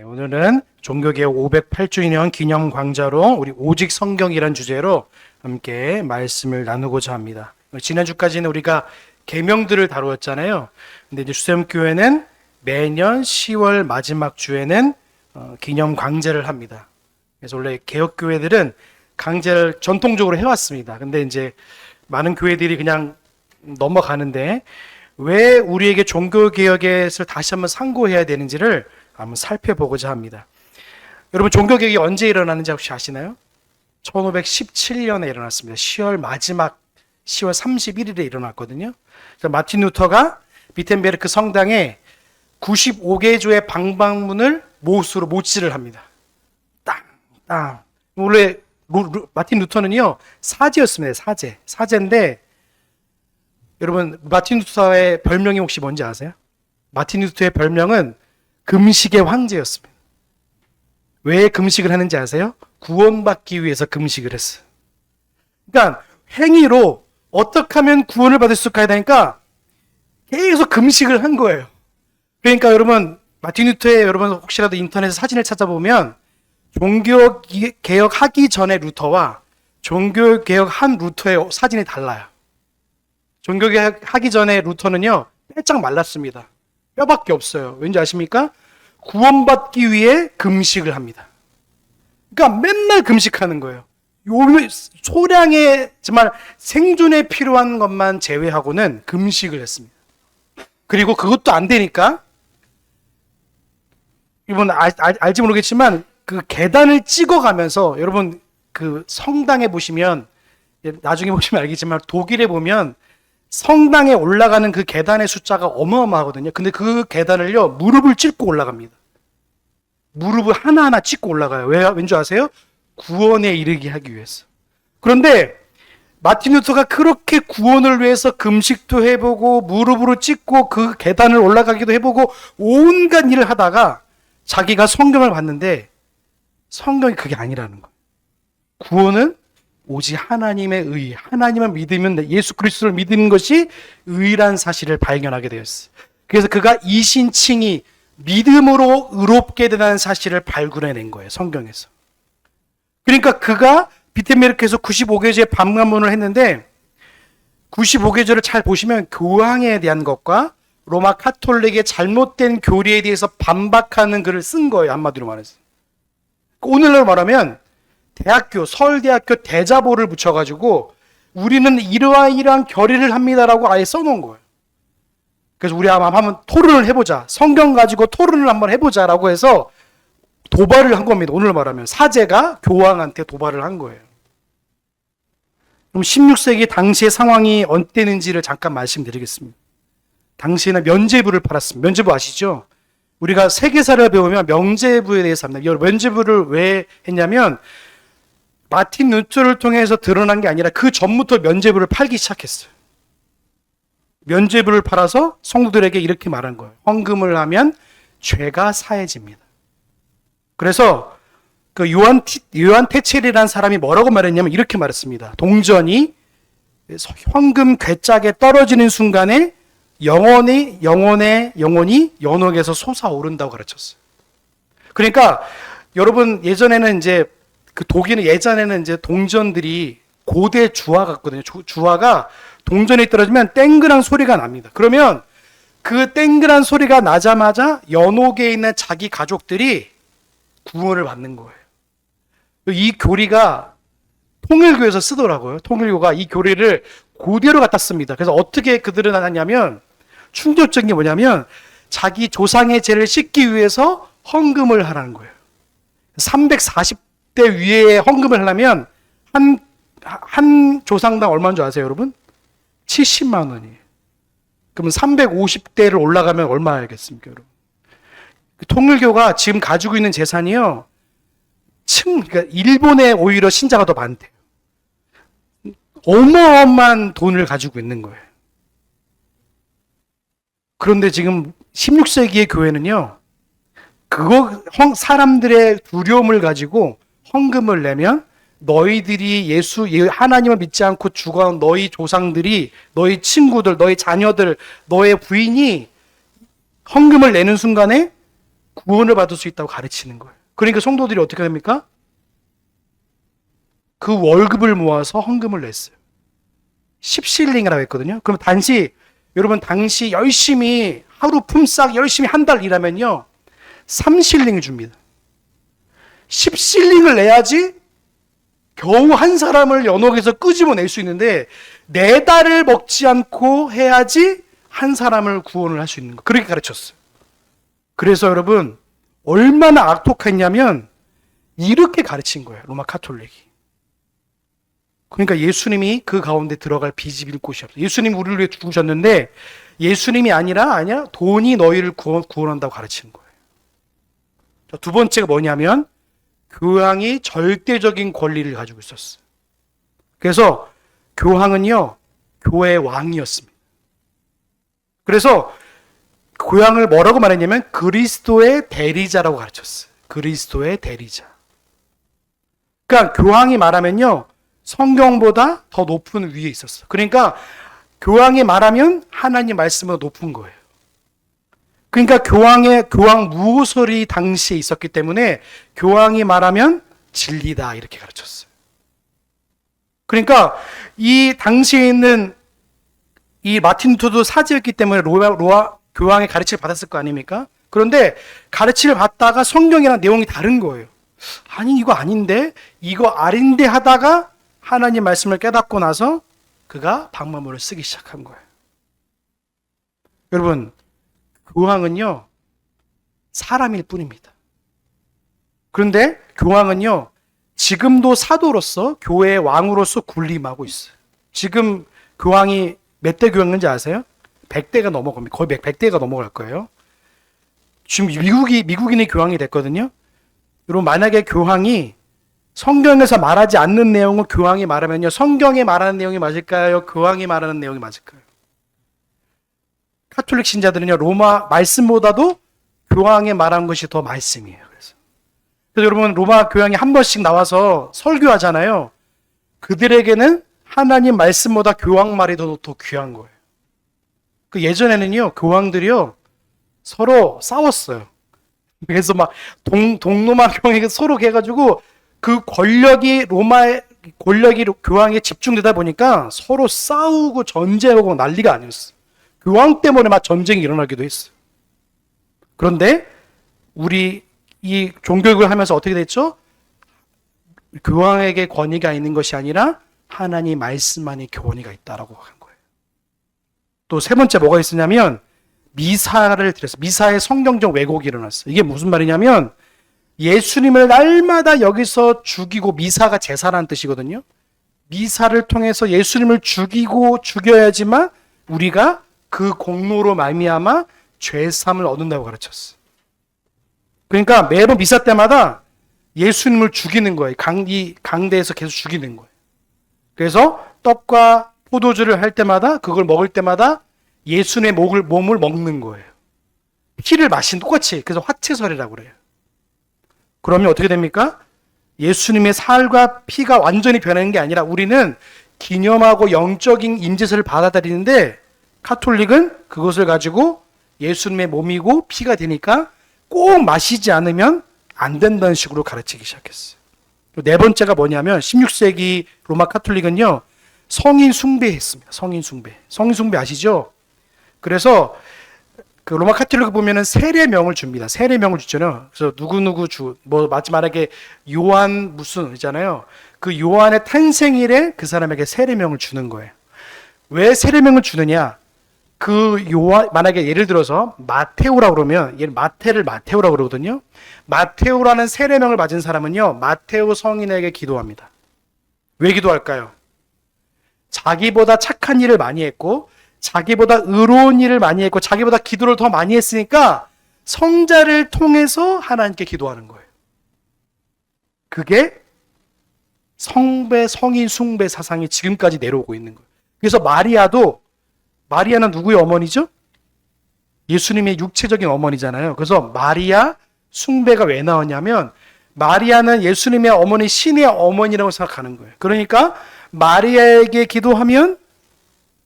오늘은 종교개혁 508주년 기념 광자로 우리 오직 성경이란 주제로 함께 말씀을 나누고자 합니다. 지난주까지는 우리가 계명들을 다루었잖아요. 근데 이제 주샘교회는 매년 10월 마지막 주에는 기념 광자를 합니다. 그래서 원래 개혁교회들은 강제를 전통적으로 해왔습니다. 근데 이제 많은 교회들이 그냥 넘어가는데 왜 우리에게 종교개혁을 다시 한번 상고해야 되는지를 한번 살펴보고자 합니다. 여러분, 종교개혁이 언제 일어나는지 혹시 아시나요? 1517년에 일어났습니다. 10월 마지막 10월 31일에 일어났거든요. 마틴 루터가 비텐베르크 성당에 95개조의 방방문을 못으로 못질을 합니다. 땅. 원래 마틴 루터는요 사제였습니다. 사제인데 여러분, 마틴 루터의 별명이 혹시 뭔지 아세요? 마틴 루터의 별명은 금식의 황제였습니다. 왜 금식을 하는지 아세요? 구원받기 위해서 금식을 했어요. 그러니까 행위로 어떻게 하면 구원을 받을 수 있을까 하니까 계속 금식을 한 거예요. 그러니까 여러분, 마틴 루터의 여러분 혹시라도 인터넷에 사진을 찾아보면 종교개혁하기 전에 루터와 종교개혁한 루터의 사진이 달라요. 종교개혁하기 전에 루터는요 빼짝 말랐습니다. 뼈밖에 없어요. 왠지 아십니까? 구원받기 위해 금식을 합니다. 그러니까 맨날 금식하는 거예요. 소량의 정말 생존에 필요한 것만 제외하고는 금식을 했습니다. 그리고 그것도 안 되니까 여러분 알지 모르겠지만 그 계단을 찍어가면서 여러분 그 성당에 보시면 나중에 보시면 알겠지만 독일에 보면 성당에 올라가는 그 계단의 숫자가 어마어마하거든요. 근데 그 계단을요 무릎을 찢고 올라갑니다. 무릎을 하나하나 찢고 올라가요. 왠지 아세요? 구원에 이르게 하기 위해서. 그런데 마틴 루터가 그렇게 구원을 위해서 금식도 해보고 무릎으로 찢고 그 계단을 올라가기도 해보고 온갖 일을 하다가 자기가 성경을 봤는데 성경이 그게 아니라는 거예요. 구원은 오직 하나님의 의, 하나님을 믿으면 예수 그리스도를 믿는 것이 의란 사실을 발견하게 되었어요. 그래서 그가 이신칭이 믿음으로 의롭게 되는 사실을 발굴해낸 거예요. 성경에서. 그러니까 그가 비텐베르크에서 95개조의 방문을 했는데 95개조를 잘 보시면 교황에 대한 것과 로마 카톨릭의 잘못된 교리에 대해서 반박하는 글을 쓴 거예요. 한마디로 말해서. 오늘날 말하면 대학교, 서울대학교 대자보를 붙여가지고 우리는 이러한 결의를 합니다라고 아예 써놓은 거예요. 그래서 우리 한번 토론을 해보자. 성경 가지고 토론을 한번 해보자라고 해서 도발을 한 겁니다. 오늘 말하면 사제가 교황한테 도발을 한 거예요. 그럼 16세기 당시의 상황이 어땠는지를 잠깐 말씀드리겠습니다. 당시에는 면죄부를 팔았습니다. 면죄부 아시죠? 우리가 세계사를 배우면 명제부에 대해서 합니다. 면죄부를 왜 했냐면 마틴 루터를 통해서 드러난 게 아니라 그 전부터 면죄부를 팔기 시작했어요. 면죄부를 팔아서 성도들에게 이렇게 말한 거예요. 헌금을 하면 죄가 사해집니다. 그래서 그 요한 테첼이라는 사람이 뭐라고 말했냐면 이렇게 말했습니다. 동전이 헌금 괴짝에 떨어지는 순간에 영혼이 연옥에서 솟아오른다고 가르쳤어요. 그러니까 여러분 예전에는 이제 그 독일은 예전에는 이제 동전들이 고대 주화 같거든요. 주화가 동전에 떨어지면 땡그란 소리가 납니다. 그러면 그 땡그란 소리가 나자마자 연옥에 있는 자기 가족들이 구원을 받는 거예요. 이 교리가 통일교에서 쓰더라고요. 통일교가 이 교리를 그대로 갖다 씁니다. 그래서 어떻게 그들은 하냐면 충격적인 게 뭐냐면 자기 조상의 죄를 씻기 위해서 헌금을 하라는 거예요. 340대 위에 헌금을 하려면 한 조상당 얼마인 줄 아세요, 여러분? 70만 원이에요. 그러면 350대를 올라가면 얼마 알겠습니까, 여러분? 통일교가 지금 가지고 있는 재산이요. 그러니까 일본에 오히려 신자가 더 많대요. 어마어마한 돈을 가지고 있는 거예요. 그런데 지금 16세기의 교회는요. 사람들의 두려움을 가지고 헌금을 내면 너희들이 하나님을 믿지 않고 죽어온 너희 조상들이, 너희 친구들, 너희 자녀들, 너의 부인이 헌금을 내는 순간에 구원을 받을 수 있다고 가르치는 거예요. 그러니까 성도들이 어떻게 합니까? 그 월급을 모아서 헌금을 냈어요. 10실링이라고 했거든요. 그럼 여러분 당시 열심히 하루 품삯 열심히 한 달 일하면요 3실링을 줍니다. 10실링을 내야지 겨우 한 사람을 연옥에서 끄집어낼 수 있는데 4달을 먹지 않고 해야지 한 사람을 구원을 할 수 있는 거. 그렇게 가르쳤어요. 그래서 여러분 얼마나 악독했냐면 이렇게 가르친 거예요. 로마 카톨릭이. 그러니까 예수님이 그 가운데 들어갈 비집일 곳이 없어요. 예수님이 우리를 위해 죽으셨는데 예수님이 아니야 돈이 너희를 구원한다고 가르치는 거예요. 두 번째가 뭐냐면 교황이 절대적인 권리를 가지고 있었어요. 그래서 교황은요 교회의 왕이었습니다. 그래서 교황을 뭐라고 말했냐면 그리스도의 대리자라고 가르쳤어요. 그리스도의 대리자. 그러니까 교황이 말하면요 성경보다 더 높은 위에 있었어. 그러니까 교황이 말하면 하나님 말씀보다 높은 거예요. 그러니까 교황 무호설이 당시에 있었기 때문에 교황이 말하면 진리다 이렇게 가르쳤어요. 그러니까 이 당시에 있는 이 마틴 루터도 사제였기 때문에 로마 교황의 가르침을 받았을 거 아닙니까? 그런데 가르침을 받다가 성경이랑 내용이 다른 거예요. 아니 이거 아닌데 이거 아닌데 하다가 하나님 말씀을 깨닫고 나서 그가 방마모를 쓰기 시작한 거예요. 여러분 교황은요 사람일 뿐입니다. 그런데 교황은요 지금도 사도로서 교회의 왕으로서 군림하고 있어요. 지금 교황이 몇 대 교황인지 아세요? 100대가 넘어갑니다. 거의 100대가 넘어갈 거예요. 지금 미국인이 교황이 됐거든요. 여러분 만약에 교황이 성경에서 말하지 않는 내용을 교황이 말하면요 성경에 말하는 내용이 맞을까요? 교황이 말하는 내용이 맞을까요? 카톨릭 신자들은요 로마 말씀보다도 교황이 말한 것이 더 말씀이에요. 그래서 여러분 로마 교황이 한 번씩 나와서 설교하잖아요. 그들에게는 하나님 말씀보다 교황 말이 더 귀한 거예요. 그 예전에는요 교황들이요 서로 싸웠어요. 그래서 막 동로마 교황이 서로 해가지고 그 권력이 교황에 집중되다 보니까 서로 싸우고 전쟁하고 난리가 아니었어. 교황 때문에 막 전쟁이 일어나기도 했어요. 그런데 우리 이 종교교육을 하면서 어떻게 됐죠? 교황에게 권위가 있는 것이 아니라 하나님 말씀만이 권위가 있다라고 한 거예요. 또 세 번째 뭐가 있었냐면 미사를 드렸어요. 미사의 성경적 왜곡이 일어났어요. 이게 무슨 말이냐면 예수님을 날마다 여기서 죽이고 미사가 제사라는 뜻이거든요. 미사를 통해서 예수님을 죽여야지만 우리가 그 공로로 말미암아 죄사함을 얻는다고 가르쳤어. 그러니까 매번 미사 때마다 예수님을 죽이는 거예요. 강대에서 계속 죽이는 거예요. 그래서 떡과 포도주를 할 때마다 그걸 먹을 때마다 예수님의 몸을 먹는 거예요. 피를 마신 똑같이. 그래서 화채설이라고 그래요. 그러면 어떻게 됩니까? 예수님의 살과 피가 완전히 변하는 게 아니라 우리는 기념하고 영적인 임재설을 받아들이는데 카톨릭은 그것을 가지고 예수님의 몸이고 피가 되니까 꼭 마시지 않으면 안 된다는 식으로 가르치기 시작했어요. 네 번째가 뭐냐면 16세기 로마 카톨릭은요 성인 숭배했습니다. 성인 숭배 아시죠? 그래서 그 로마 카톨릭을 보면은 세례명을 줍니다. 세례명을 주잖아요. 그래서 누구누구 마지막에 요한 무슨 있잖아요. 그 요한의 탄생일에 그 사람에게 세례명을 주는 거예요. 왜 세례명을 주느냐? 그 요한 만약에 예를 들어서 마테오라고 그러면 마테를 마테오라고 그러거든요. 마테오라는 세례명을 맞은 사람은요. 마테오 성인에게 기도합니다. 왜 기도할까요? 자기보다 착한 일을 많이 했고 자기보다 의로운 일을 많이 했고 자기보다 기도를 더 많이 했으니까 성자를 통해서 하나님께 기도하는 거예요. 그게 성인 숭배 사상이 지금까지 내려오고 있는 거예요. 그래서 마리아는 누구의 어머니죠? 예수님의 육체적인 어머니잖아요. 그래서 마리아 숭배가 왜 나왔냐면 마리아는 예수님의 어머니 신의 어머니라고 생각하는 거예요. 그러니까 마리아에게 기도하면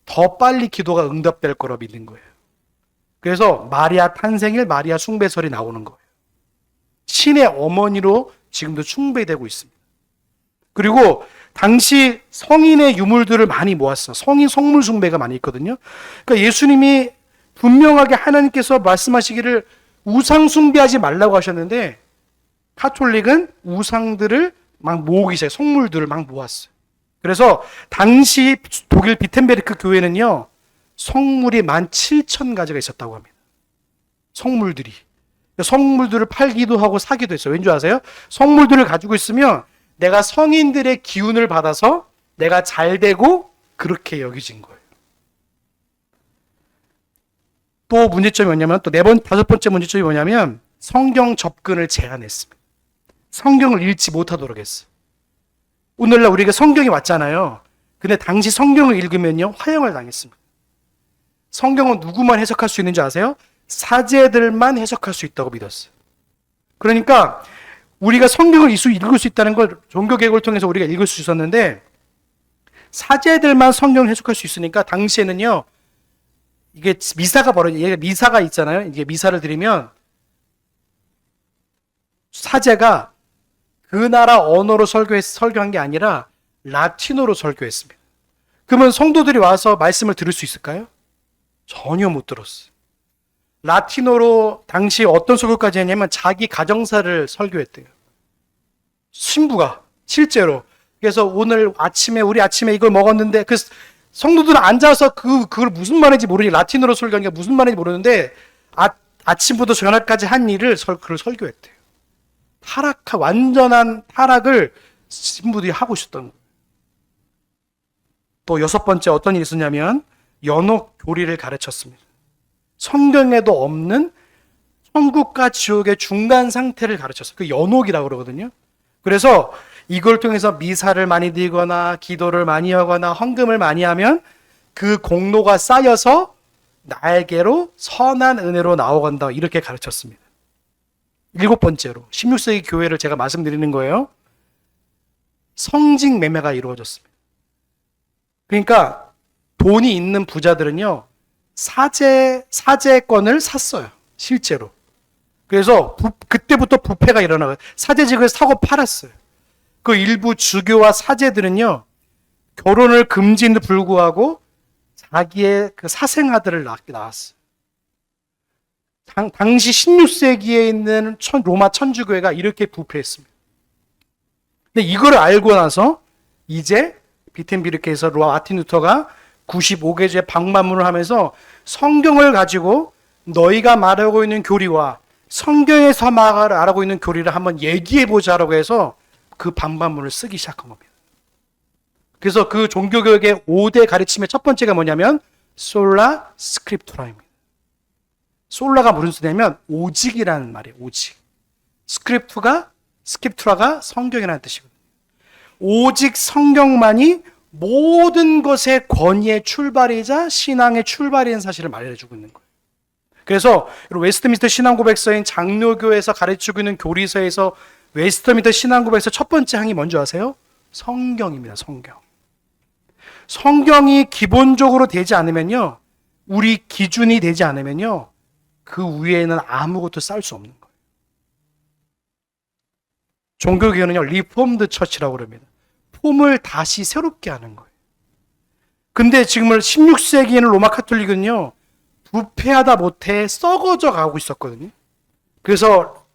더 빨리 기도가 응답될 거라 믿는 거예요. 그래서 마리아 탄생일, 마리아 숭배설이 나오는 거예요. 신의 어머니로 지금도 숭배되고 있습니다. 그리고 당시 성인의 유물들을 많이 모았어. 성인 성물 숭배가 많이 있거든요. 그러니까 예수님이 분명하게 하나님께서 말씀하시기를 우상 숭배하지 말라고 하셨는데 카톨릭은 우상들을 막 모으기 시작해. 성물들을 막 모았어요. 그래서 당시 독일 비텐베르크 교회는요, 성물이 17,000가지가 있었다고 합니다. 성물들이. 성물들을 팔기도 하고 사기도 했어요. 왠지 아세요? 성물들을 가지고 있으면 내가 성인들의 기운을 받아서 내가 잘 되고 그렇게 여겨진 거예요. 또 문제점이 뭐냐면, 또 다섯 번째 문제점이 뭐냐면 성경 접근을 제한했습니다. 성경을 읽지 못하도록 했어요. 오늘날 우리가 성경이 왔잖아요. 근데 당시 성경을 읽으면요, 화형을 당했습니다. 성경은 누구만 해석할 수 있는지 아세요? 사제들만 해석할 수 있다고 믿었어요. 그러니까 우리가 성경을 읽을 수 있다는 걸 종교개혁을 통해서 우리가 읽을 수 있었는데, 사제들만 성경을 해석할 수 있으니까 당시에는요, 이게 미사가 있잖아요. 이게 미사를 드리면 사제가 그 나라 언어로 설교한 게 아니라 라틴어로 설교했습니다. 그러면 성도들이 와서 말씀을 들을 수 있을까요? 전혀 못 들었어요. 라틴어로 당시 어떤 설교까지 했냐면 자기 가정사를 설교했대요. 신부가 실제로. 그래서 우리 아침에 이걸 먹었는데, 그 성도들은 앉아서 그걸 무슨 말인지 모르니, 라틴어로 설교한 게 무슨 말인지 모르는데 아침부터 저녁까지 한 일을 그걸 설교했대요. 완전한 타락을 신부들이 하고 있었던 거예요. 또 여섯 번째 어떤 일이 있었냐면 연옥 교리를 가르쳤습니다. 성경에도 없는 천국과 지옥의 중간 상태를 가르쳤어요. 그 연옥이라고 그러거든요. 그래서 이걸 통해서 미사를 많이 드리거나 기도를 많이 하거나 헌금을 많이 하면 그 공로가 쌓여서 나에게로 선한 은혜로 나오간다, 이렇게 가르쳤습니다. 일곱 번째로 16세기 교회를 제가 말씀드리는 거예요. 성직 매매가 이루어졌습니다. 그러니까 돈이 있는 부자들은요, 사제권을 샀어요. 실제로. 그래서 그때부터 부패가 일어나요. 사제직을 사고 팔았어요. 그 일부 주교와 사제들은요, 결혼을 금지에도 불구하고 자기의 그 사생아들을 낳았어요. 당시 16세기에 있는 로마 천주교회가 이렇게 부패했습니다. 근데 이걸 알고 나서 이제 비텐비르크에서 마틴 루터가 95개주의 방문을 하면서 성경을 가지고 너희가 말하고 있는 교리와 성경에서 말하고 있는 교리를 한번 얘기해보자라고 해서 그 방문을 쓰기 시작한 겁니다. 그래서 그 종교개혁의 5대 가르침의 첫 번째가 뭐냐면 솔라 스크립투라입니다. 솔라가 무슨 뜻이냐면 오직이라는 말이에요. 오직. 스크립투라가 성경이라는 뜻이거든요. 오직 성경만이 모든 것의 권위의 출발이자 신앙의 출발인 사실을 말해주고 있는 거예요. 그래서 웨스트민스터 신앙고백서인 장로교에서 가르치고 있는 교리서에서 웨스트민스터 신앙고백서 첫 번째 항이 뭔지 아세요? 성경입니다. 성경. 성경이 기본적으로 되지 않으면요, 우리 기준이 되지 않으면요, 그 위에는 아무것도 쌓을 수 없는 거예요. 종교개혁은요, 리폼드 처치라고 그럽니다. 폼을 다시 새롭게 하는 거예요. 근데 지금 16세기에는 로마 카톨릭은요, 부패하다 못해 썩어져 가고 있었거든요. 그래서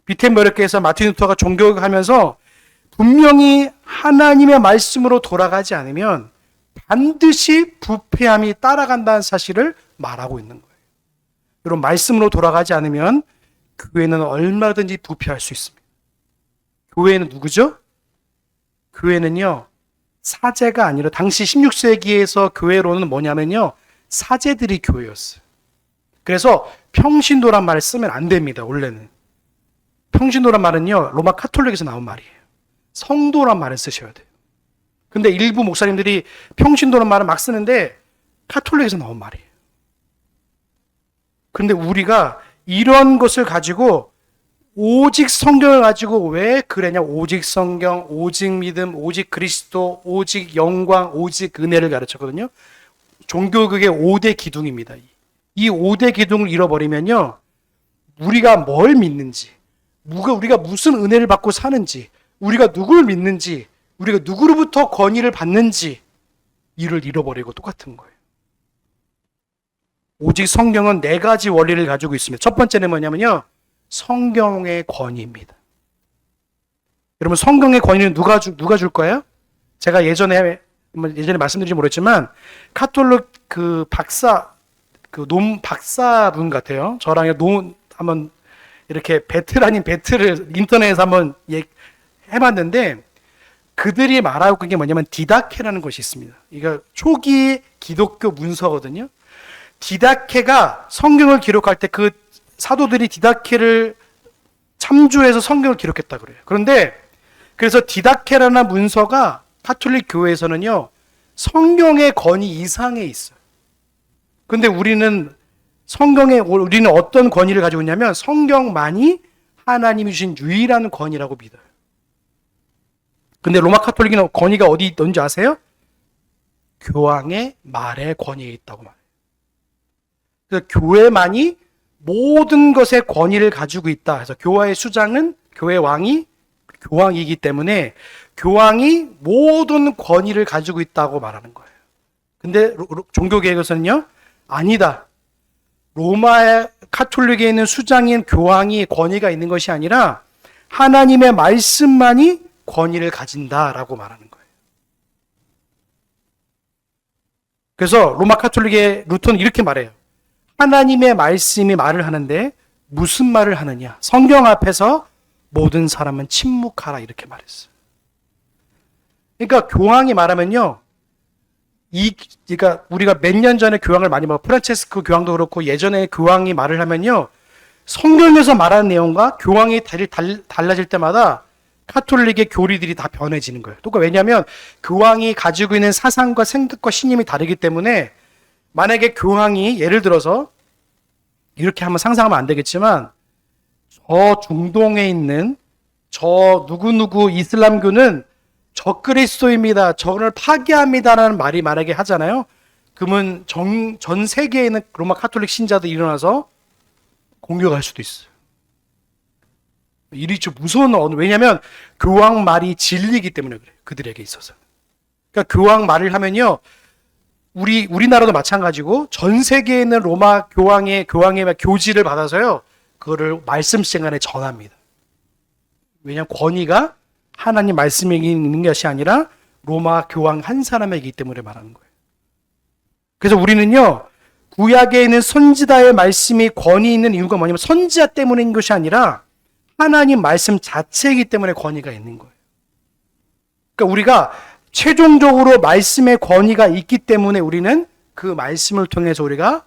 비텐베르크에서 마틴 루터가 종교개혁하면서 분명히 하나님의 말씀으로 돌아가지 않으면 반드시 부패함이 따라간다는 사실을 말하고 있는 거예요. 여러분, 말씀으로 돌아가지 않으면 교회는 얼마든지 부패할 수 있습니다. 교회는 누구죠? 교회는요, 사제가 아니라 당시 16세기에서 교회로는 뭐냐면요, 사제들이 교회였어요. 그래서 평신도란 말을 쓰면 안 됩니다. 원래는 평신도란 말은요, 로마 카톨릭에서 나온 말이에요. 성도란 말을 쓰셔야 돼요. 근데 일부 목사님들이 평신도란 말을 막 쓰는데 카톨릭에서 나온 말이에요. 근데 우리가 이런 것을 가지고 오직 성경을 가지고 왜 그랬냐, 오직 성경, 오직 믿음, 오직 그리스도, 오직 영광, 오직 은혜를 가르쳤거든요. 종교개혁의 5대 기둥입니다. 이 5대 기둥을 잃어버리면요, 우리가 뭘 믿는지, 우리가 무슨 은혜를 받고 사는지, 우리가 누구를 믿는지, 우리가 누구로부터 권위를 받는지 이를 잃어버리고 똑같은 거예요. 오직 성경은 4가지 원리를 가지고 있습니다. 첫 번째는 뭐냐면요, 성경의 권위입니다. 여러분, 성경의 권위는 누가 줄 거예요? 제가 예전에 말씀드리지 모르겠지만 카톨릭 박사분 같아요. 저랑 한번 이렇게 배틀 아닌 배틀을 인터넷에서 한번 해봤는데, 그들이 말하고 있는 게 뭐냐면 디다케라는 것이 있습니다. 이거 초기 기독교 문서거든요. 디다케가 성경을 기록할 때 그 사도들이 디다케를 참조해서 성경을 기록했다 그래요. 그래서 디다케라는 문서가 가톨릭 교회에서는요, 성경의 권위 이상에 있어요. 근데 우리는 어떤 권위를 가지고 있냐면 성경만이 하나님이 주신 유일한 권위라고 믿어요. 근데 로마 카톨릭은 권위가 어디 있는지 아세요? 교황의 말에 권위에 있다고 말해요. 그래서 교회만이 모든 것에 권위를 가지고 있다. 그래서 교회의 수장은 교회 왕이 교황이기 때문에 교황이 모든 권위를 가지고 있다고 말하는 거예요. 근데 종교개혁에서는요, 아니다. 로마 카톨릭에 있는 수장인 교황이 권위가 있는 것이 아니라 하나님의 말씀만이 권위를 가진다라고 말하는 거예요. 그래서 로마 카톨릭의 루터는 이렇게 말해요. 하나님의 말씀이 말을 하는데 무슨 말을 하느냐? 성경 앞에서 모든 사람은 침묵하라, 이렇게 말했어요. 그러니까 교황이 말하면요, 그러니까 우리가 몇 년 전에 교황을 많이 봐, 프란체스코 교황도 그렇고 예전에 교황이 말을 하면요, 성경에서 말하는 내용과 교황이 달라질 때마다 카톨릭의 교리들이 다 변해지는 거예요. 또 왜냐하면 교황이 가지고 있는 사상과 생각과 신념이 다르기 때문에, 만약에 교황이 예를 들어서 이렇게 한번 상상하면 안 되겠지만, 저 중동에 있는 저 누구누구 이슬람교는 저 그리스도입니다, 저를 파괴합니다라는 말이 만약에 하잖아요. 그러면 전 세계에 있는 로마 카톨릭 신자들이 일어나서 공격할 수도 있어요. 일이 좀 무서운, 왜냐하면 교황 말이 진리이기 때문에 그래요. 그들에게 있어서. 그러니까 교황 말을 하면요, 우리나라도 마찬가지고 전 세계에 있는 로마 교황의 교지를 받아서요, 그거를 말씀 시간에 전합니다. 왜냐하면 권위가 하나님 말씀에게 있는 것이 아니라 로마 교황 한 사람에게 있기 때문에 말하는 거예요. 그래서 우리는요, 구약에 있는 선지자의 말씀이 권위 있는 이유가 뭐냐면 선지자 때문인 것이 아니라 하나님 말씀 자체이기 때문에 권위가 있는 거예요. 그러니까 우리가 최종적으로 말씀의 권위가 있기 때문에 우리는 그 말씀을 통해서 우리가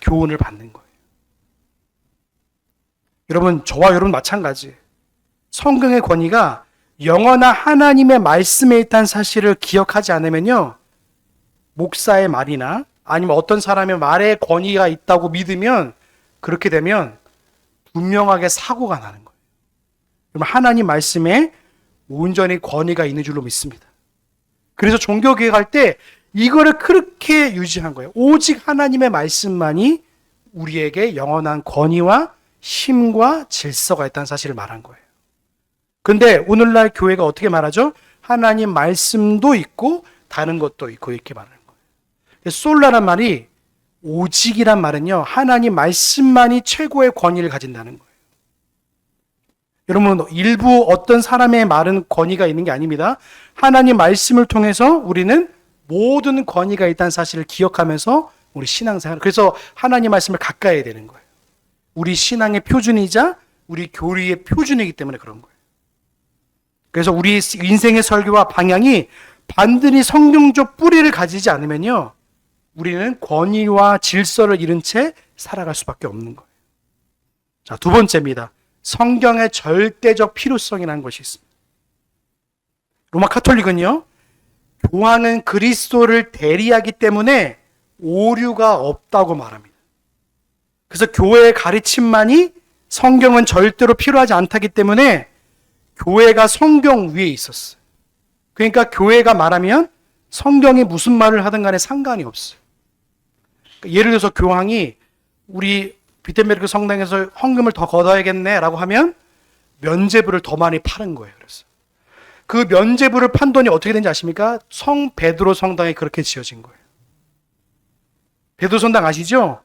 교훈을 받는 거예요. 여러분, 저와 여러분 마찬가지. 성경의 권위가 영원한 하나님의 말씀에 있다는 사실을 기억하지 않으면요, 목사의 말이나 아니면 어떤 사람의 말에 권위가 있다고 믿으면, 그렇게 되면 분명하게 사고가 나는 거예요. 그러면 하나님 말씀에 온전히 권위가 있는 줄로 믿습니다. 그래서 종교개혁할 때 이거를 그렇게 유지한 거예요. 오직 하나님의 말씀만이 우리에게 영원한 권위와 힘과 질서가 있다는 사실을 말한 거예요. 근데 오늘날 교회가 어떻게 말하죠? 하나님 말씀도 있고 다른 것도 있고 이렇게 말하는 거예요. 솔라란 말이, 오직이란 말은요, 하나님 말씀만이 최고의 권위를 가진다는 거예요. 여러분, 일부 어떤 사람의 말은 권위가 있는 게 아닙니다. 하나님 말씀을 통해서 우리는 모든 권위가 있다는 사실을 기억하면서 우리 신앙생활, 그래서 하나님 말씀을 가까이 해야 되는 거예요. 우리 신앙의 표준이자 우리 교리의 표준이기 때문에 그런 거예요. 그래서 우리 인생의 설교와 방향이 반드시 성경적 뿌리를 가지지 않으면요, 우리는 권위와 질서를 잃은 채 살아갈 수밖에 없는 거예요. 자, 두 번째입니다. 성경의 절대적 필요성이라는 것이 있습니다. 로마 카톨릭은요, 교황은 그리스도를 대리하기 때문에 오류가 없다고 말합니다. 그래서 교회의 가르침만이 성경은 절대로 필요하지 않다기 때문에 교회가 성경 위에 있었어요. 그러니까 교회가 말하면 성경이 무슨 말을 하든 간에 상관이 없어요. 예를 들어서 교황이 우리 비텐베르크 성당에서 헌금을 더 걷어야겠네 라고 하면 면죄부를 더 많이 파는 거예요. 그래서 그 면죄부를 판 돈이 어떻게 되는지 아십니까? 성 베드로 성당이 그렇게 지어진 거예요. 베드로 성당 아시죠?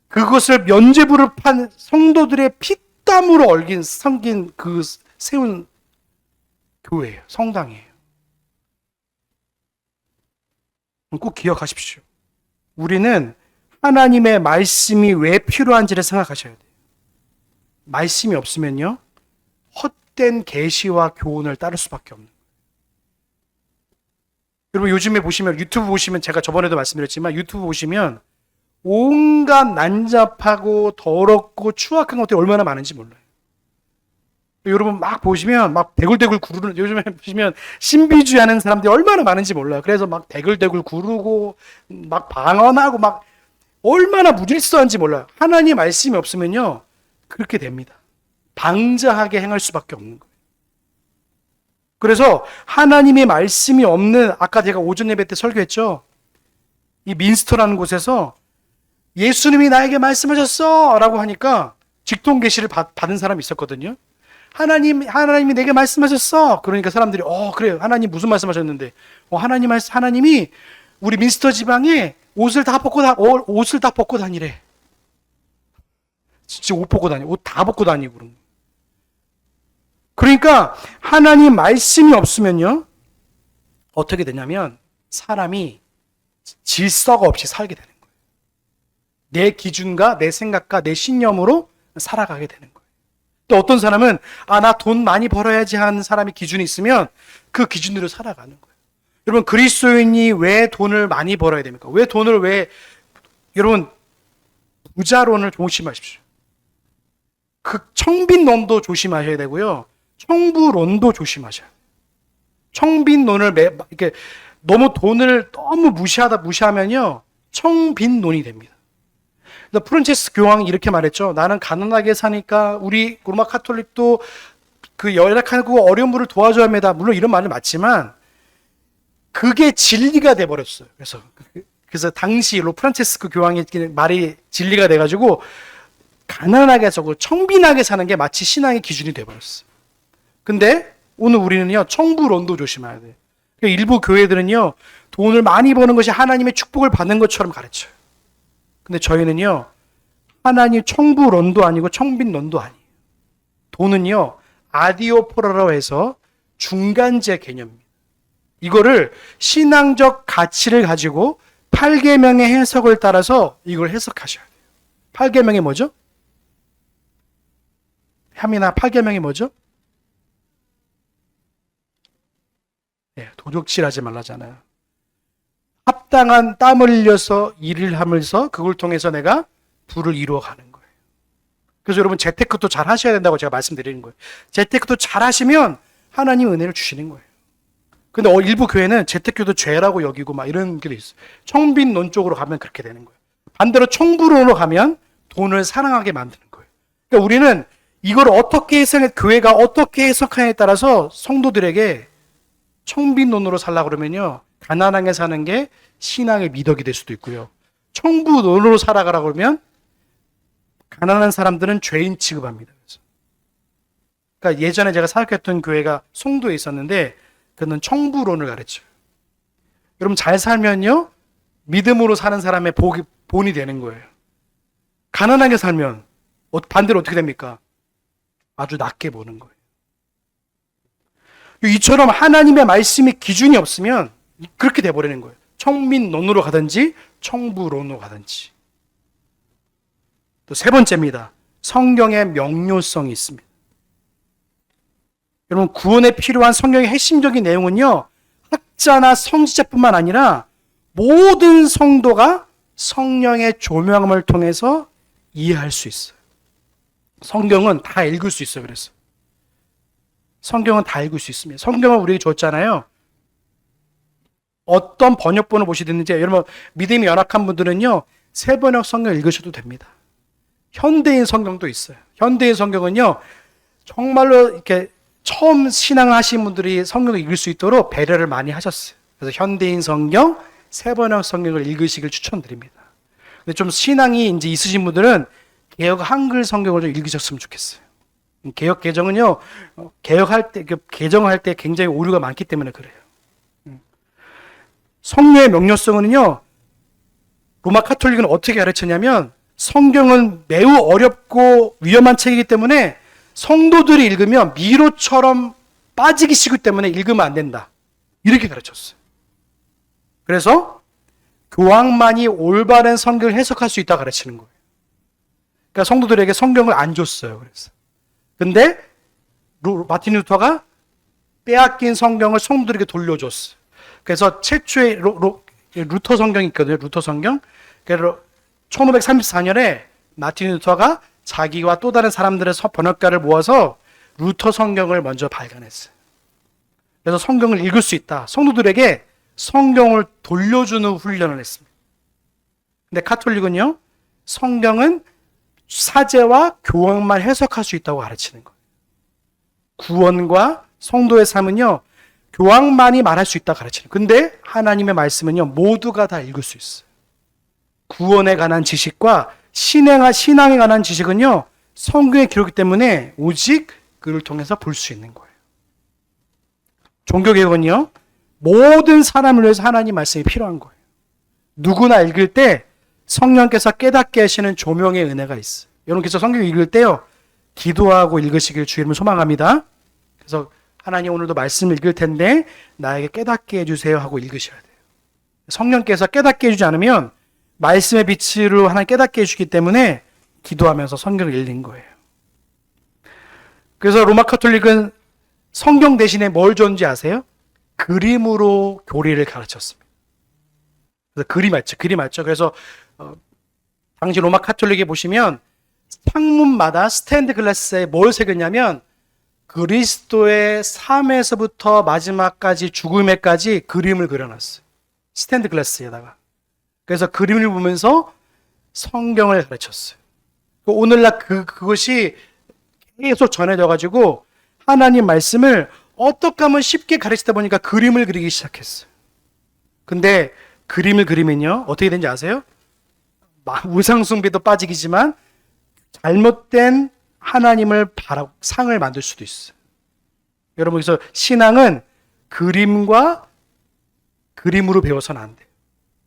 그것을 면죄부를 판 성도들의 피땀으로 섬긴 그 세운 교회예요. 성당이에요. 꼭 기억하십시오. 우리는 하나님의 말씀이 왜 필요한지를 생각하셔야 돼요. 말씀이 없으면요, 헛된 계시와 교훈을 따를 수밖에 없는 거예요. 여러분 요즘에 보시면, 유튜브 보시면, 제가 저번에도 말씀드렸지만 유튜브 보시면 온갖 난잡하고 더럽고 추악한 것들이 얼마나 많은지 몰라요. 여러분 막 보시면 막 대굴대굴 구르는, 요즘에 보시면 신비주의하는 사람들이 얼마나 많은지 몰라요. 그래서 막 대굴대굴 구르고 막 방언하고 막 얼마나 무질서한지 몰라요. 하나님 말씀이 없으면요 그렇게 됩니다. 방자하게 행할 수밖에 없는 거예요. 그래서 하나님의 말씀이 없는, 아까 제가 오전 예배 때 설교했죠. 이 민스터라는 곳에서 예수님이 나에게 말씀하셨어 라고 하니까 직통 계시를 받은 사람이 있었거든요. 하나님이 내게 말씀하셨어. 그러니까 사람들이 그래요. 하나님 무슨 말씀하셨는데? 하나님이 우리 민스터 지방에 옷을 다 벗고 다니래. 진짜 옷 다 벗고 다니고 그런 거예요. 그러니까 하나님 말씀이 없으면요 어떻게 되냐면 사람이 질서가 없이 살게 되는 거예요. 내 기준과 내 생각과 내 신념으로 살아가게 되는 거예요. 또 어떤 사람은 나 돈 많이 벌어야지 하는 사람의 기준이 있으면 그 기준으로 살아가는 거예요. 여러분 그리스도인이 왜 돈을 많이 벌어야 됩니까? 여러분 부자론을 조심하십시오. 그 청빈론도 조심하셔야 되고요. 청부론도 조심하셔야 돼요. 청빈론을 이렇게 너무 돈을 너무 무시하면요 청빈론이 됩니다. 프란체스 교황이 이렇게 말했죠. 나는 가난하게 사니까 우리 로마 카톨릭도 그 열악하고 어려운 분을 도와줘야 합니다. 물론 이런 말은 맞지만 그게 진리가 돼버렸어요. 그래서 당시 프란체스코 교황의 말이 진리가 돼가지고 가난하게 하고 청빈하게 사는 게 마치 신앙의 기준이 돼버렸어요. 근데 오늘 우리는요 청부론도 조심해야 돼요. 일부 교회들은요 돈을 많이 버는 것이 하나님의 축복을 받는 것처럼 가르쳐요. 근데 저희는요 하나님 청부론도 아니고 청빈론도 아니에요. 돈은요 아디오포라로 해서 중간재 개념입니다. 이거를 신앙적 가치를 가지고 8계명의 해석을 따라서 이걸 해석하셔야 돼요. 8계명이 뭐죠? 혐의나 8계명이 뭐죠? 도적질하지 말라잖아요. 합당한 땀을 흘려서 일을 하면서 그걸 통해서 내가 부를 이루어가는 거예요. 그래서 여러분 재테크도 잘 하셔야 된다고 제가 말씀드리는 거예요. 재테크도 잘 하시면 하나님 은혜를 주시는 거예요. 근데 일부 교회는 재테크도 죄라고 여기고 막 이런 게 있어요. 청빈론 쪽으로 가면 그렇게 되는 거예요. 반대로 청부론으로 가면 돈을 사랑하게 만드는 거예요. 그러니까 우리는 이걸 어떻게 교회가 어떻게 해석하냐에 따라서 성도들에게 청빈론으로 살려고 그러면요 가난하게 사는 게 신앙의 미덕이 될 수도 있고요. 청부론으로 살아가라고 그러면 가난한 사람들은 죄인 취급합니다. 그러니까 예전에 제가 사역했던 교회가 송도에 있었는데 그는 청부론을 가르쳐요. 여러분 잘 살면요 믿음으로 사는 사람의 본이 되는 거예요. 가난하게 살면 반대로 어떻게 됩니까? 아주 낮게 보는 거예요. 이처럼 하나님의 말씀이 기준이 없으면 그렇게 돼버리는 거예요. 청민론으로 가든지 청부론으로 가든지. 또 세 번째입니다. 성경의 명료성이 있습니다. 여러분 구원에 필요한 성경의 핵심적인 내용은요 학자나 선지자뿐만 아니라 모든 성도가 성령의 조명함을 통해서 이해할 수 있어요. 성경은 다 읽을 수 있어요. 그래서 성경은 다 읽을 수 있습니다. 성경을 우리에게 줬잖아요. 어떤 번역본을 보시든지 여러분 믿음이 연약한 분들은요 새번역 성경 읽으셔도 됩니다. 현대인 성경도 있어요. 현대인 성경은요 정말로 이렇게 처음 신앙을 하신 분들이 성경을 읽을 수 있도록 배려를 많이 하셨어요. 그래서 현대인 성경, 새번역 성경을 읽으시길 추천드립니다. 근데 좀 신앙이 이제 있으신 분들은 개역 한글 성경을 좀 읽으셨으면 좋겠어요. 개역 개정은요, 개혁할 때, 개정할 때 굉장히 오류가 많기 때문에 그래요. 성령의 명료성은요, 로마 카톨릭은 어떻게 가르쳤냐면, 성경은 매우 어렵고 위험한 책이기 때문에 성도들이 읽으면 미로처럼 빠지기 쉬기 때문에 읽으면 안 된다. 이렇게 가르쳤어요. 그래서 교황만이 올바른 성경을 해석할 수 있다고 가르치는 거예요. 그러니까 성도들에게 성경을 안 줬어요. 그래서. 근데 마틴 루터가 빼앗긴 성경을 성도들에게 돌려줬어요. 그래서 최초의 루터 성경이 있거든요. 루터 성경. 그래서 1534년에 마틴 루터가 자기와 또 다른 사람들의 번역가를 모아서 루터 성경을 먼저 발간했어요. 그래서 성경을 읽을 수 있다. 성도들에게 성경을 돌려주는 훈련을 했습니다. 근데 카톨릭은요, 성경은 사제와 교황만 해석할 수 있다고 가르치는 거예요. 구원과 성도의 삶은요, 교황만이 말할 수 있다고 가르치는 거예요. 근데 하나님의 말씀은요, 모두가 다 읽을 수 있어요. 구원에 관한 지식과 신앙에 관한 지식은요, 성경에 기록이기 때문에 오직 그를 통해서 볼 수 있는 거예요. 종교개혁은요, 모든 사람을 위해서 하나님 말씀이 필요한 거예요. 누구나 읽을 때 성령께서 깨닫게 하시는 조명의 은혜가 있어요. 여러분께서 성경 읽을 때요, 기도하고 읽으시길 주 이름으로 소망합니다. 그래서 하나님 오늘도 말씀을 읽을 텐데 나에게 깨닫게 해주세요 하고 읽으셔야 돼요. 성령께서 깨닫게 해주지 않으면 말씀의 빛으로 하나님 깨닫게 해주기 때문에 기도하면서 성경을 읽는 거예요. 그래서 로마 카톨릭은 성경 대신에 뭘 줬는지 아세요? 그림으로 교리를 가르쳤습니다. 그래서 그림 맞죠? 그래서 당시 로마 카톨릭에 보시면 창문마다 스탠드 글라스에 뭘 새겼냐면 그리스도의 삶에서부터 마지막까지 죽음에까지 그림을 그려놨어요. 스탠드 글라스에다가. 그래서 그림을 보면서 성경을 가르쳤어요. 오늘날 그것이 계속 전해져가지고 하나님 말씀을 어떻게 하면 쉽게 가르치다 보니까 그림을 그리기 시작했어요. 근데 그림을 그리면요, 어떻게 되는지 아세요? 우상숭배도 빠지기지만 잘못된 하나님을 상을 만들 수도 있어요. 여러분, 그래서 신앙은 그림과 그림으로 배워서는 안 돼요.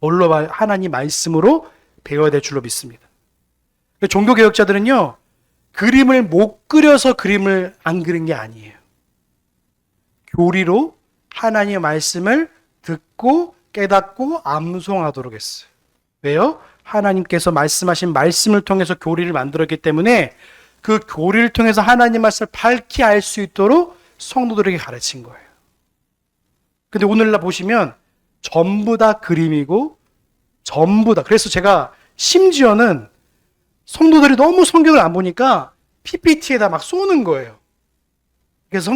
뭘로 봐요? 하나님 말씀으로 배워야 될 줄로 믿습니다. 종교개혁자들은요, 그림을 못 그려서 그림을 안 그린 게 아니에요. 교리로 하나님의 말씀을 듣고 깨닫고 암송하도록 했어요. 왜요? 하나님께서 말씀하신 말씀을 통해서 교리를 만들었기 때문에 그 교리를 통해서 하나님 말씀을 밝히 알 수 있도록 성도들에게 가르친 거예요. 근데 오늘날 보시면 전부 다 그림이고 전부 다. 그래서 제가 심지어는 성도들이 너무 성경을 안 보니까 PPT에다 막 쏘는 거예요. 그래서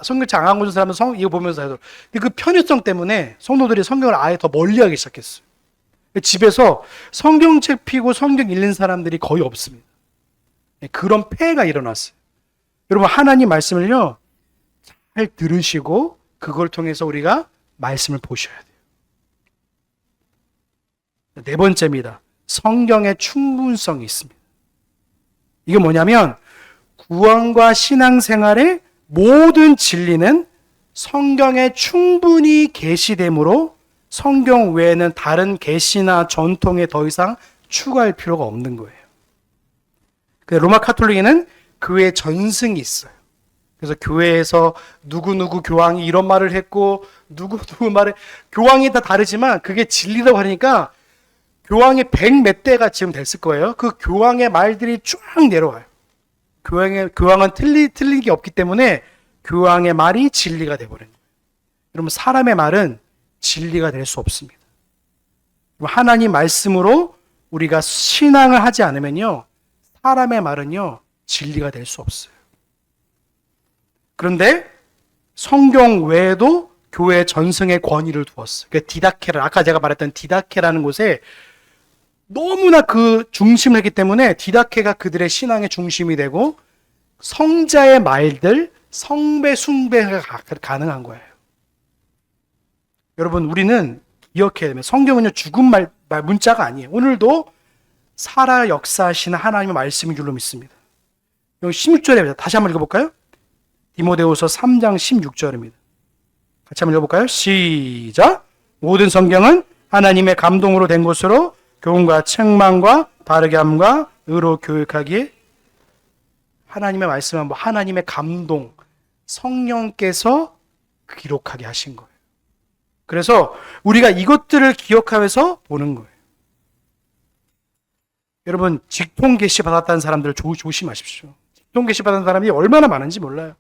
성경책 안 보는 사람은 이거 보면서 하도록. 그 편의성 때문에 성도들이 성경을 아예 더 멀리하기 시작했어요. 집에서 성경책 피고 성경 읽는 사람들이 거의 없습니다. 그런 폐해가 일어났어요. 여러분, 하나님 말씀을요, 잘 들으시고 그걸 통해서 우리가 말씀을 보셔야 돼요. 네 번째입니다. 성경의 충분성이 있습니다. 이게 뭐냐면 구원과 신앙생활의 모든 진리는 성경에 충분히 계시되므로 성경 외에는 다른 계시나 전통에 더 이상 추가할 필요가 없는 거예요. 로마 카톨릭에는 교회 전승이 있어요. 그래서 교회에서 누구누구 교황이 이런 말을 했고 누구누구 말에 교황이 다 다르지만 그게 진리라고 하니까 교황이 100몇 대가 지금 됐을 거예요. 그 교황의 말들이 쭉 내려와요. 교황은 틀린 게 없기 때문에 교황의 말이 진리가 되어버려요. 여러분, 사람의 말은 진리가 될 수 없습니다. 하나님 말씀으로 우리가 신앙을 하지 않으면요, 사람의 말은요, 진리가 될 수 없어요. 그런데 성경 외에도 교회 전승의 권위를 두었어요. 디다케라, 아까 제가 말했던 디다케라는 곳에 너무나 그 중심을 했기 때문에 디다케가 그들의 신앙의 중심이 되고 성자의 말들, 성배, 숭배가 가능한 거예요. 여러분, 우리는 기억해야 되면 성경은요, 죽은 문자가 아니에요. 오늘도 살아 역사하시는 하나님의 말씀인 줄로 믿습니다. 여기 16절에 다시 한번 읽어볼까요? 디모데후서 3장 16절입니다. 같이 한번 읽어볼까요? 시작! 모든 성경은 하나님의 감동으로 된 것으로 교훈과 책망과 바르게 함과 의로 교육하기에 하나님의 말씀은 뭐 하나님의 감동, 성령께서 기록하게 하신 거예요. 그래서 우리가 이것들을 기억하면서 보는 거예요. 여러분, 직통 계시 받았다는 사람들 조심하십시오. 직통 계시 받은 사람이 얼마나 많은지 몰라요.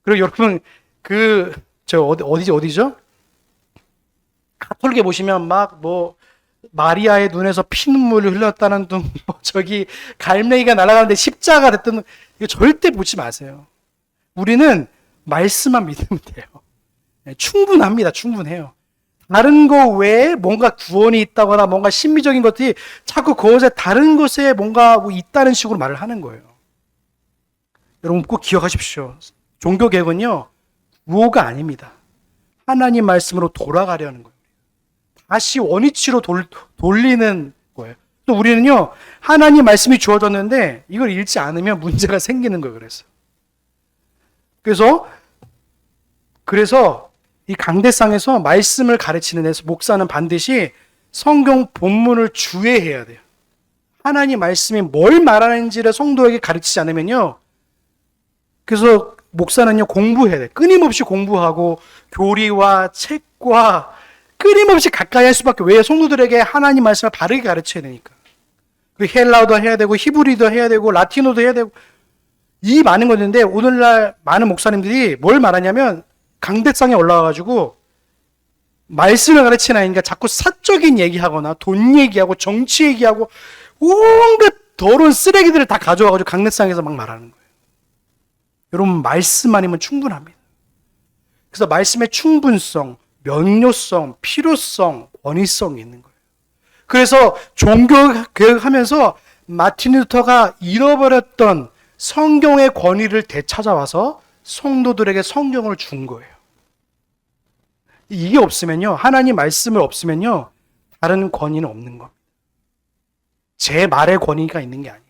그리고 여러분, 어디죠? 가톨릭에 보시면 마리아의 눈에서 피눈물을 흘렸다는 둥, 저기 갈매기가 날아가는데 십자가 됐던, 이거 절대 보지 마세요. 우리는 말씀만 믿으면 돼요. 네, 충분합니다. 충분해요. 다른 거 외에 뭔가 구원이 있다거나 뭔가 신비적인 것들이 자꾸 그것에 다른 것에 뭔가 있다는 식으로 말을 하는 거예요. 여러분 꼭 기억하십시오. 종교개혁은요, 구호가 아닙니다. 하나님 말씀으로 돌아가려는 거예요. 다시 원위치로 돌리는 거예요. 또 우리는요, 하나님 말씀이 주어졌는데 이걸 읽지 않으면 문제가 생기는 거예요. 그래서 이 강대상에서 말씀을 가르치는 데서 목사는 반드시 성경 본문을 주의해야 돼요. 하나님 말씀이 뭘 말하는지를 성도에게 가르치지 않으면요, 그래서 목사는요, 공부해야 돼요. 끊임없이 공부하고 교리와 책과 끊임없이 가까이 할 수밖에. 왜? 성도들에게 하나님 말씀을 바르게 가르쳐야 되니까. 그 헬라어도 해야 되고 히브리도 해야 되고 라틴어도 해야 되고 이 많은 것인데, 오늘날 많은 목사님들이 뭘 말하냐면 강대상에 올라와가지고 말씀을 가르치는 아이니까 자꾸 사적인 얘기하거나 돈 얘기하고 정치 얘기하고 온갖 더러운 쓰레기들을 다 가져와가지고 강대상에서 막 말하는 거예요. 여러분, 말씀 아니면 충분합니다. 그래서 말씀의 충분성, 명료성, 필요성, 권위성이 있는 거예요. 그래서 종교개혁하면서 마틴 루터가 잃어버렸던 성경의 권위를 되찾아와서 성도들에게 성경을 준 거예요. 이게 없으면요, 하나님 말씀을 없으면요, 다른 권위는 없는 겁니다. 제 말의 권위가 있는 게 아니에요.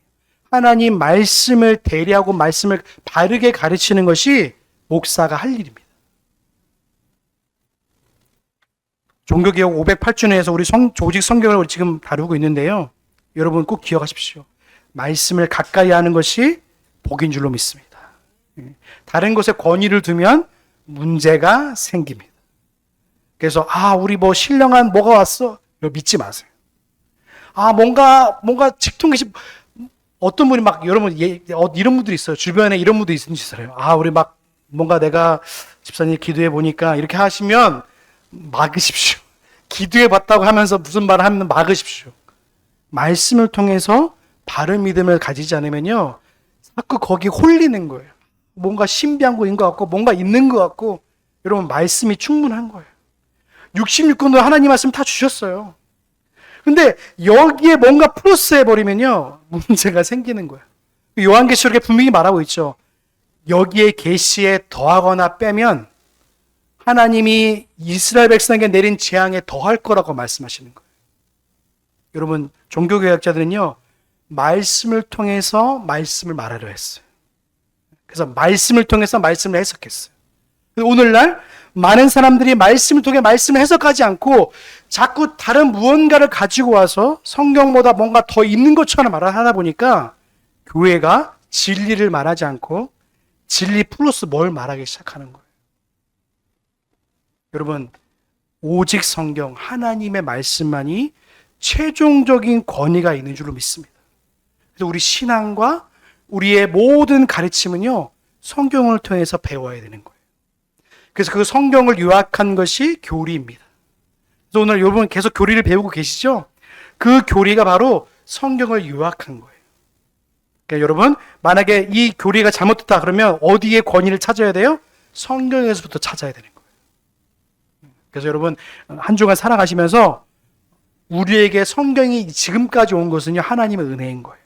하나님 말씀을 대리하고 말씀을 바르게 가르치는 것이 목사가 할 일입니다. 종교개혁 508주년에서 우리 조직 성경을 지금 다루고 있는데요, 여러분 꼭 기억하십시오. 말씀을 가까이 하는 것이 복인 줄로 믿습니다. 다른 것에 권위를 두면 문제가 생깁니다. 그래서 우리 신령한 뭐가 왔어? 이거 믿지 마세요. 뭔가 직통계시, 어떤 분이 여러분 이런 분들이 있어요. 주변에 이런 분들이 있는지 알아요. 우리 뭔가 내가 집사님 기도해 보니까 이렇게 하시면 막으십시오. 기도해 봤다고 하면서 무슨 말을 하면 막으십시오. 말씀을 통해서 바른 믿음을 가지지 않으면요, 자꾸 거기 홀리는 거예요. 뭔가 신비한 거인 것 같고 뭔가 있는 것 같고. 여러분, 말씀이 충분한 거예요. 66권도 하나님 말씀 다 주셨어요. 근데 여기에 뭔가 플러스 해버리면요, 문제가 생기는 거예요. 요한계시록에 분명히 말하고 있죠. 여기에 계시에 더하거나 빼면 하나님이 이스라엘 백성에게 내린 재앙에 더할 거라고 말씀하시는 거예요. 여러분, 종교개혁자들은요, 말씀을 통해서 말씀을 말하려 했어요. 그래서 말씀을 통해서 말씀을 해석했어요. 오늘날 많은 사람들이 말씀을 통해 말씀을 해석하지 않고 자꾸 다른 무언가를 가지고 와서 성경보다 뭔가 더 있는 것처럼 말하다 보니까 교회가 진리를 말하지 않고 진리 플러스 뭘 말하기 시작하는 거예요. 여러분, 오직 성경, 하나님의 말씀만이 최종적인 권위가 있는 줄로 믿습니다. 그래서 우리 신앙과 우리의 모든 가르침은요, 성경을 통해서 배워야 되는 거예요. 그래서 그 성경을 요약한 것이 교리입니다. 그래서 오늘 여러분 계속 교리를 배우고 계시죠? 그 교리가 바로 성경을 요약한 거예요. 그러니까 여러분, 만약에 이 교리가 잘못됐다 그러면 어디에 권위를 찾아야 돼요? 성경에서부터 찾아야 되는 거예요. 그래서 여러분, 한 주간 살아가시면서 우리에게 성경이 지금까지 온 것은요, 하나님의 은혜인 거예요.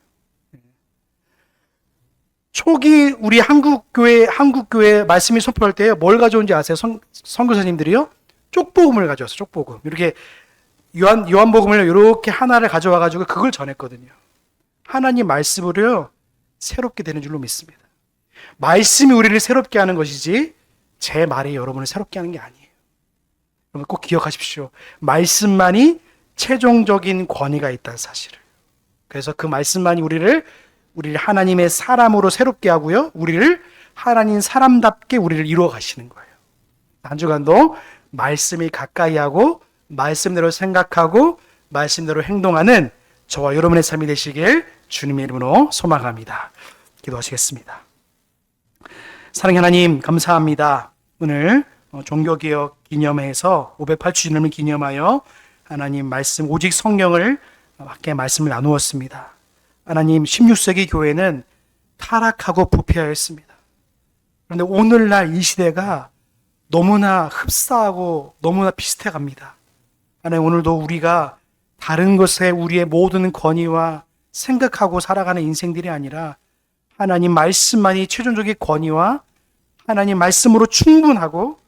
초기 우리 한국교회 말씀이 선포할 때 뭘 가져온지 아세요? 선교사님들이요? 쪽복음을 가져왔어요. 쪽복음. 이렇게 요한복음을 이렇게 하나를 가져와가지고 그걸 전했거든요. 하나님 말씀으로요, 새롭게 되는 줄로 믿습니다. 말씀이 우리를 새롭게 하는 것이지 제 말이 여러분을 새롭게 하는 게 아니에요. 여러분 꼭 기억하십시오. 말씀만이 최종적인 권위가 있다는 사실을. 그래서 그 말씀만이 우리를 하나님의 사람으로 새롭게 하고요. 우리를 하나님 사람답게 우리를 이루어 가시는 거예요. 한 주간도 말씀이 가까이 하고 말씀대로 생각하고 말씀대로 행동하는 저와 여러분의 삶이 되시길 주님의 이름으로 소망합니다. 기도하시겠습니다. 사랑의 하나님 감사합니다. 오늘 종교개혁 기념회에서 508주년을 기념하여 하나님 말씀 오직 성령을 함께 말씀을 나누었습니다. 하나님 16세기 교회는 타락하고 부패하였습니다. 그런데 오늘날 이 시대가 너무나 흡사하고 너무나 비슷해 갑니다. 하나님 오늘도 우리가 다른 것에 우리의 모든 권위와 생각하고 살아가는 인생들이 아니라 하나님 말씀만이 최종적인 권위와 하나님 말씀으로 충분하고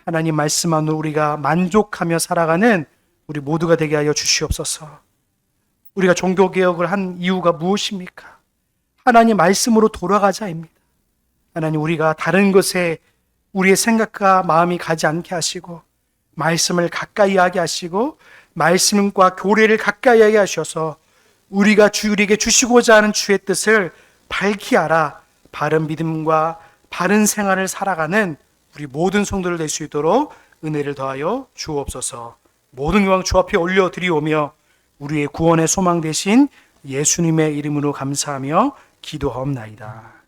하나님 말씀만으로 우리가 만족하며 살아가는 우리 모두가 되게 하여 주시옵소서. 우리가 종교개혁을 한 이유가 무엇입니까? 하나님 말씀으로 돌아가자입니다. 하나님 우리가 다른 것에 우리의 생각과 마음이 가지 않게 하시고 말씀을 가까이 하게 하시고 말씀과 교례를 가까이 하게 하셔서 우리가 우리에게 주시고자 하는 주의 뜻을 밝히 알아 바른 믿음과 바른 생활을 살아가는 우리 모든 성도들 될 수 있도록 은혜를 더하여 주옵소서. 모든 영광 주 앞에 올려드리오며 우리의 구원의 소망 되신 예수님의 이름으로 감사하며 기도하옵나이다.